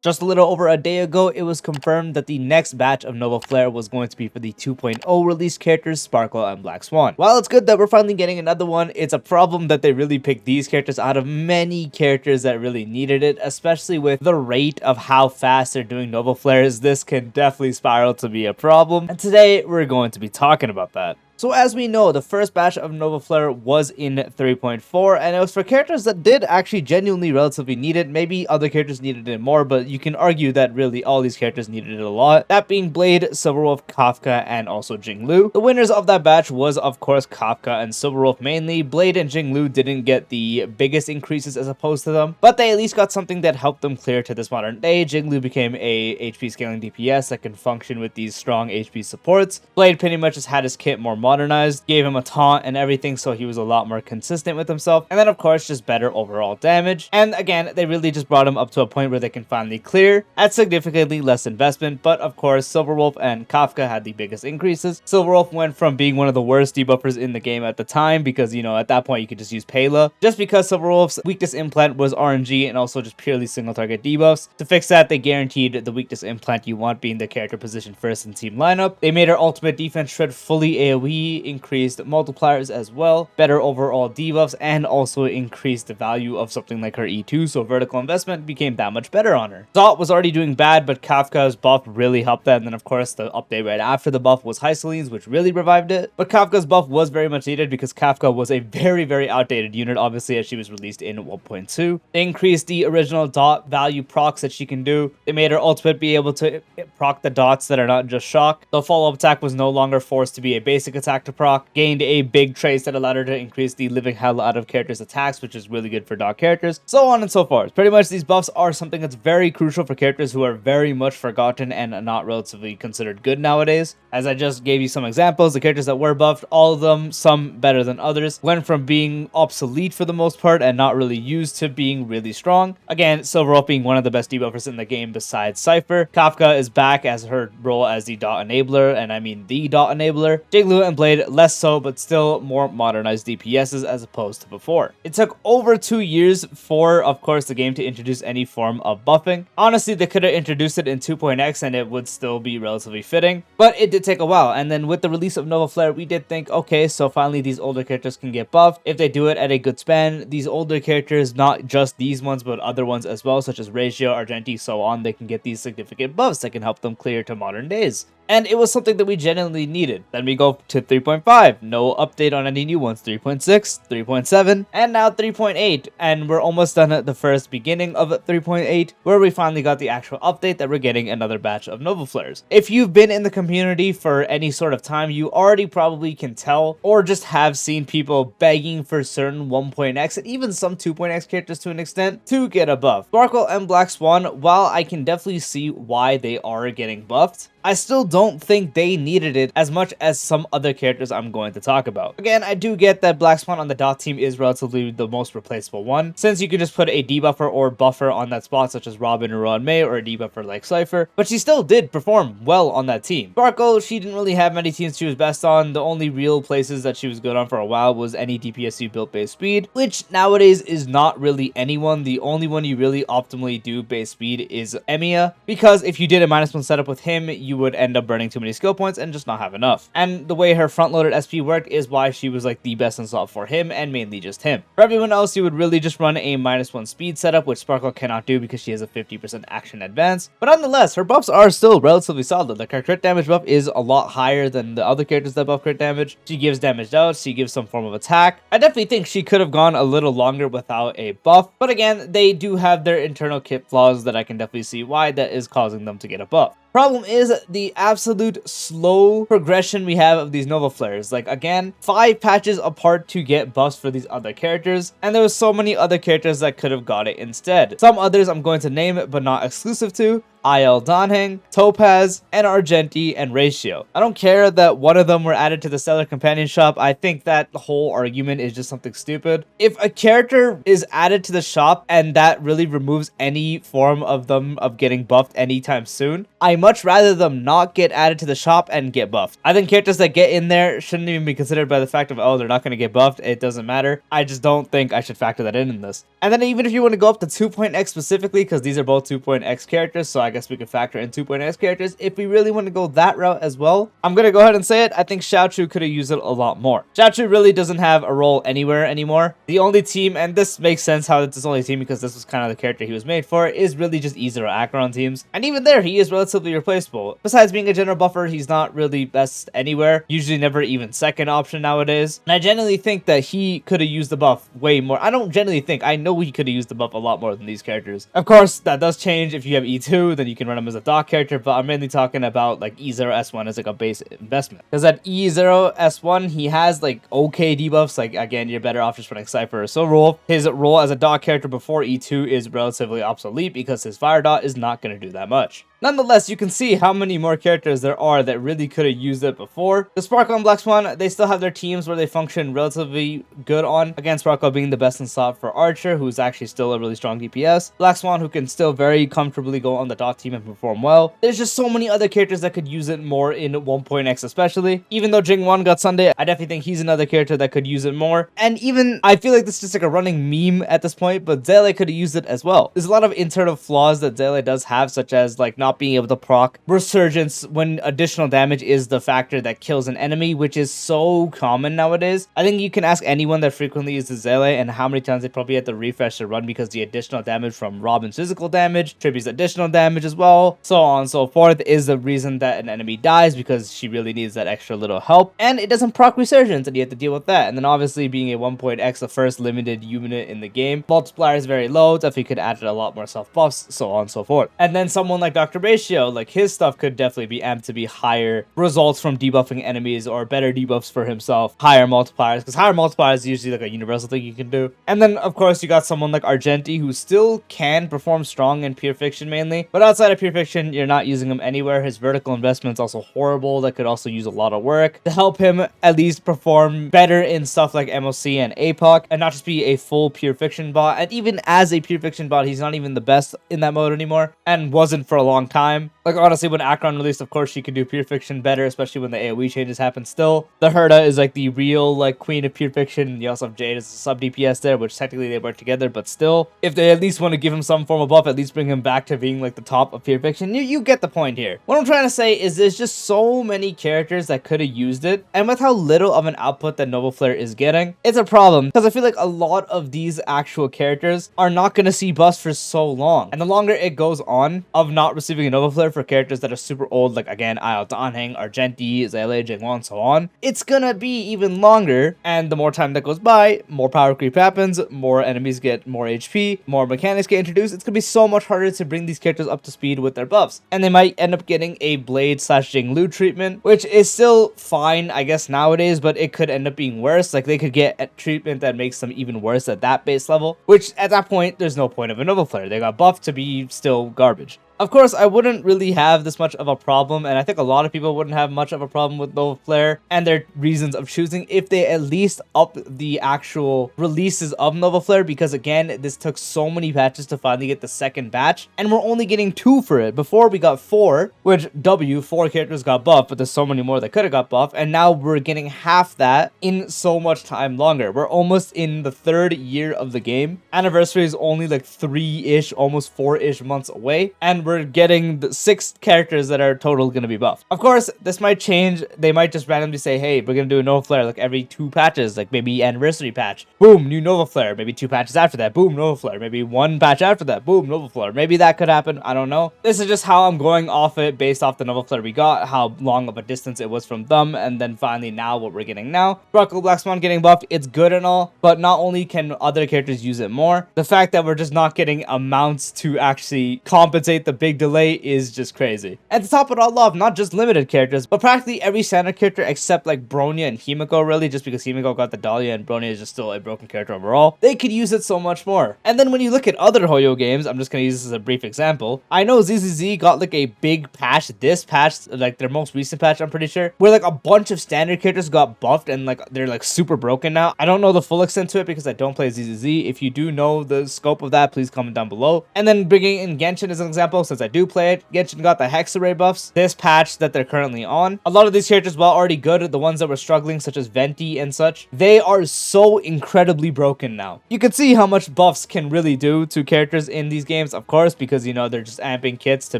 Just a little over a day ago, it was confirmed that the next batch of NovaFlare was going to be for the 2.0 release characters Sparkle and Black Swan. While it's good that we're finally getting another one, it's a problem that they really picked these characters out of many characters that really needed it, especially with the rate of how fast they're doing NovaFlares. This can definitely spiral to be a problem, and today we're going to be talking about that. So as we know, the first batch of NovaFlare was in 3.4, and it was for characters that did actually genuinely relatively need it. Maybe other characters needed it more, but you can argue that really all these characters needed it a lot. That being Blade, Silverwolf, Kafka, and also Jinglu. The winners of that batch was, of course, Kafka and Silverwolf mainly. Blade and Jinglu didn't get the biggest increases as opposed to them, but they at least got something that helped them clear to this modern day. Jinglu became a HP scaling DPS that can function with these strong HP supports. Blade pretty much just had his kit more modernized, gave him a taunt and everything, so he was a lot more consistent with himself, and then of course just better overall damage. And again, they really just brought him up to a point where they can finally clear at significantly less investment. But of course, Silverwolf and Kafka had the biggest increases. Silverwolf went from being one of the worst debuffers in the game at the time, because you know, at that point you could just use Pela, just because Silverwolf's weakness implant was RNG and also just purely single target debuffs. To fix that, they guaranteed the weakness implant you want being the character positioned first in team lineup. They made her ultimate defense shred fully AoE, increased multipliers as well, better overall debuffs, and also increased the value of something like her E2, so vertical investment became that much better on her. Dot was already doing bad, but Kafka's buff really helped that, and then of course the update right after the buff was Hycelene's, which really revived it. But Kafka's buff was very much needed because Kafka was a very outdated unit, obviously, as she was released in 1.2. They increased the original dot value procs that she can do. They made her ultimate be able to proc the dots that are not just shock. The follow-up attack was no longer forced to be a basic attack to proc, gained a big trace that allowed her to increase the living hell out of characters' attacks, which is really good for dot characters, so on and so forth. Pretty much these buffs are something that's very crucial for characters who are very much forgotten and not relatively considered good nowadays. As I just gave you some examples, the characters that were buffed, all of them, some better than others, went from being obsolete for the most part and not really used to being really strong. Again, Silverwolf being one of the best debuffers in the game besides Cypher. Kafka is back as her role as the dot enabler, and I mean the dot enabler. Jinglu and Blade less so, but still more modernized DPSs as opposed to before. It took over 2 years for, of course, the game to introduce any form of buffing. Honestly, they could have introduced it in 2.x and it would still be relatively fitting, but it did take a while. And then with the release of NovaFlare, we did think, okay, so finally these older characters can get buffed. If they do it at a good span, these older characters, not just these ones, but other ones as well, such as Regio, Argenti, so on, they can get these significant buffs that can help them clear to modern days. And it was something that we genuinely needed. Then we go to 3.5, no update on any new ones, 3.6, 3.7, and now 3.8, and we're almost done at the first beginning of 3.8, where we finally got the actual update that we're getting another batch of NovaFlares. If you've been in the community for any sort of time, you already probably can tell, or just have seen people begging for certain 1.x and even some 2.x characters to an extent to get a buff. Sparkle and Black Swan, while I can definitely see why they are getting buffed, I still don't think they needed it as much as some other characters I'm going to talk about. Again, I do get that Black Swan on the dot team is relatively the most replaceable one, since you can just put a debuffer or buffer on that spot, such as Robin or Ron May, or a debuffer like Cypher, but she still did perform well on that team. Sparkle, she didn't really have many teams she was best on. The only real places that she was good on for a while was any DPS built base speed, which nowadays is not really anyone. The only one you really optimally do base speed is Emiya, because if you did a -1 setup with him, you would end up burning too many skill points and just not have enough. And the way her front-loaded SP worked is why she was like the best in slot for him, and mainly just him. For everyone else, you would really just run a -1 speed setup, which Sparkle cannot do because she has a 50% action advance. But nonetheless, her buffs are still relatively solid. Like, her crit damage buff is a lot higher than the other characters that buff crit damage. She gives damage out, she gives some form of attack. I definitely think she could have gone a little longer without a buff, but again, they do have their internal kit flaws that I can definitely see why that is causing them to get a buff. Problem is the absolute slow progression we have of these NovaFlares. Like, again, 5 patches apart to get buffs for these other characters, and there was so many other characters that could have got it instead. Some others I'm going to name but not exclusive to IL Donhang, Topaz, and Argenti, and Ratio. I don't care that one of them were added to the Stellar Companion Shop. I think that whole argument is just something stupid. If a character is added to the shop and that really removes any form of them of getting buffed anytime soon, I much rather them not get added to the shop and get buffed. I think characters that get in there shouldn't even be considered by the fact of, oh, they're not going to get buffed. It doesn't matter. I just don't think I should factor that in this. And then even if you want to go up to 2.x specifically, because these are both 2.x characters, so I guess we could factor in 2.x characters. If we really want to go that route as well, I'm going to go ahead and say it. I think Xiaochu could have used it a lot more. Xiaochu really doesn't have a role anywhere anymore. The only team, and this makes sense how it's his only team because this was kind of the character he was made for, is really just E0 Acheron teams. And even there, he is relatively replaceable. Besides being a general buffer, he's not really best anywhere. Usually never even second option nowadays. And I genuinely think that he could have used the buff way more. I don't genuinely think. I know he could have used the buff a lot more than these characters. Of course, that does change. If you have E2, then you can run him as a dock character, but I'm mainly talking about like E0 S1 as like a base investment. Because at E0 S1, he has like okay debuffs. Like again, you're better off just running Cypher or Silver Wolf. His role as a dock character before E2 is relatively obsolete because his Fire Dot is not going to do that much. Nonetheless, you can see how many more characters there are that really could have used it before. The Sparkle and Black Swan, they still have their teams where they function relatively good on. Again, Sparkle being the best in slot for Archer, who's actually still a really strong DPS. Black Swan, who can still very comfortably go on the dot team and perform well. There's just so many other characters that could use it more in 1.x especially. Even though Jingwan got Sunday, I definitely think he's another character that could use it more. And even, I feel like this is just like a running meme at this point, but Zele could have used it as well. There's a lot of internal flaws that Zele does have, such as like not being able to proc Resurgence when additional damage is the factor that kills an enemy, which is so common nowadays. I think you can ask anyone that frequently uses Zele and how many times they probably had to refresh the run because the additional damage from Robin's physical damage, Trippy's additional damage as well, so on and so forth, is the reason that an enemy dies because she really needs that extra little help. And it doesn't proc Resurgence and you have to deal with that. And then obviously being a 1.x, the first limited unit in the game, multiplier is very low, definitely could add a lot more self buffs, so on and so forth. And then someone like Dr. Ratio, like his stuff could definitely be amped to be higher results from debuffing enemies or better debuffs for himself, higher multipliers, because higher multipliers is usually like a universal thing you can do. And then of course you got someone like Argenti who still can perform strong in Pure Fiction mainly, but outside of Pure Fiction you're not using him anywhere. His vertical investment's also horrible. That could also use a lot of work to help him at least perform better in stuff like MOC and APOC and not just be a full Pure Fiction bot. And even as a Pure Fiction bot, he's not even the best in that mode anymore and wasn't for a long time. Like honestly, when Acheron released, of course she could do Pure Fiction better, especially when the AoE changes happen. Still, the Herda is like the real like queen of Pure Fiction. You also have Jade as a sub DPS there, which technically they work together, but still, if they at least want to give him some form of buff, at least bring him back to being like the top of Pure Fiction. You get the point here. What I'm trying to say is there's just so many characters that could have used it, and with how little of an output that NovaFlare is getting, it's a problem because I feel like a lot of these actual characters are not going to see buffs for so long, and the longer it goes on of not receiving a NovaFlare for characters that are super old, like again IL Donhang, Argenti, Zele, Jingwan, so on, it's gonna be even longer, and the more time that goes by, more power creep happens, more enemies get more HP, more mechanics get introduced. It's gonna be so much harder to bring these characters up to speed with their buffs, and they might end up getting a Blade slash Jinglu treatment, which is still fine I guess nowadays, but it could end up being worse. Like they could get a treatment that makes them even worse at that base level, which at that point there's no point of a NovaFlare. They got buffed to be still garbage. Of course, I wouldn't really have this much of a problem, and I think a lot of people wouldn't have much of a problem with NovaFlare and their reasons of choosing if they at least up the actual releases of NovaFlare, because again, this took so many patches to finally get the second batch, and we're only getting 2 for it. Before we got 4, which 4 characters got buffed, but there's so many more that could have got buffed, and now we're getting half that in so much time longer. We're almost in the 3rd year of the game. Anniversary is only like 3-ish, almost 4-ish months away, and we're getting the 6 characters that are total going to be buffed. Of course, this might change. They might just randomly say, hey, we're going to do a NovaFlare like every 2 patches, like maybe anniversary patch. Boom, new NovaFlare. Maybe 2 patches after that. Boom, NovaFlare. Maybe 1 patch after that. Boom, NovaFlare. Maybe that could happen. I don't know. This is just how I'm going off it based off the NovaFlare we got, how long of a distance it was from them, and then finally now what we're getting now. Sparkle Black Swan getting buffed, it's good and all, but not only can other characters use it more, the fact that we're just not getting amounts to actually compensate the big delay is just crazy. And to top it all off, not just limited characters, but practically every standard character except like Bronya and Himiko, really, just because Himiko got the Dahlia and Bronya is just still a broken character overall, they could use it so much more. And then when you look at other Hoyo games, I'm just gonna use this as a brief example. I know ZZZ got like a big patch, this patch, like their most recent patch, I'm pretty sure, where like a bunch of standard characters got buffed and like they're like super broken now. I don't know the full extent to it because I don't play ZZZ. If you do know the scope of that, please comment down below. And then bringing in Genshin as an example, since I do play it, Genshin got the Hex Array buffs, this patch that they're currently on. A lot of these characters, while already good, the ones that were struggling, such as Venti and such, they are so incredibly broken now. You can see how much buffs can really do to characters in these games, of course, because, you know, they're just amping kits to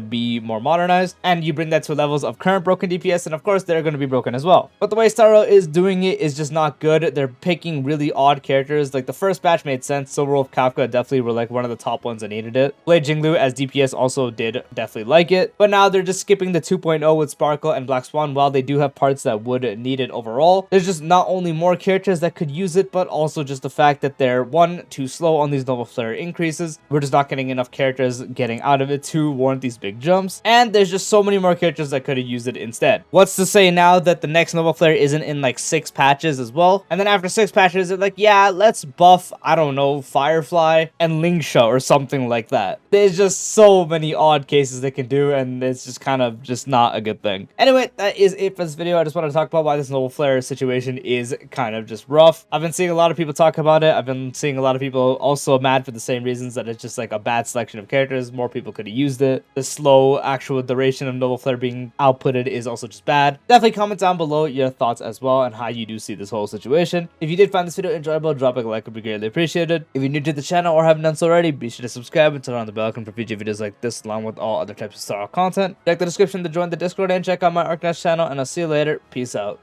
be more modernized, and you bring that to levels of current broken DPS, and of course, they're going to be broken as well. But the way Starro is doing it is just not good. They're picking really odd characters. Like, the first batch made sense. Silver Wolf Kafka definitely were, like, one of the top ones that needed it. Blade Jinglu as DPS also did definitely like it, but now they're just skipping the 2.0 with Sparkle and Black Swan. While they do have parts that would need it overall, there's just not only more characters that could use it, but also just the fact that they're, one, too slow on these NovaFlare increases. We're just not getting enough characters getting out of it to warrant these big jumps, and there's just so many more characters that could have used it instead. What's to say now that the next NovaFlare isn't in like 6 patches as well, and then after 6 patches they're like, yeah, let's buff, I don't know, Firefly and Lingsha or something like that. There's just so many odd cases they can do, and it's just kind of just not a good thing. Anyway, that is it for this video. I just wanted to talk about why this NovaFlare situation is kind of just rough. I've been seeing a lot of people talk about it. I've been seeing a lot of people also mad for the same reasons, that it's just like a bad selection of characters. More people could have used it. The slow actual duration of NovaFlare being outputted is also just bad. Definitely comment down below your thoughts as well and how you do see this whole situation. If you did find this video enjoyable, dropping a like would be greatly appreciated. If you're new to the channel or haven't done so already, be sure to subscribe and turn on the bell icon for future videos like this, along with all other types of Star content. Check the description to join the Discord and check out my Arknest channel, and I'll see you later. Peace out.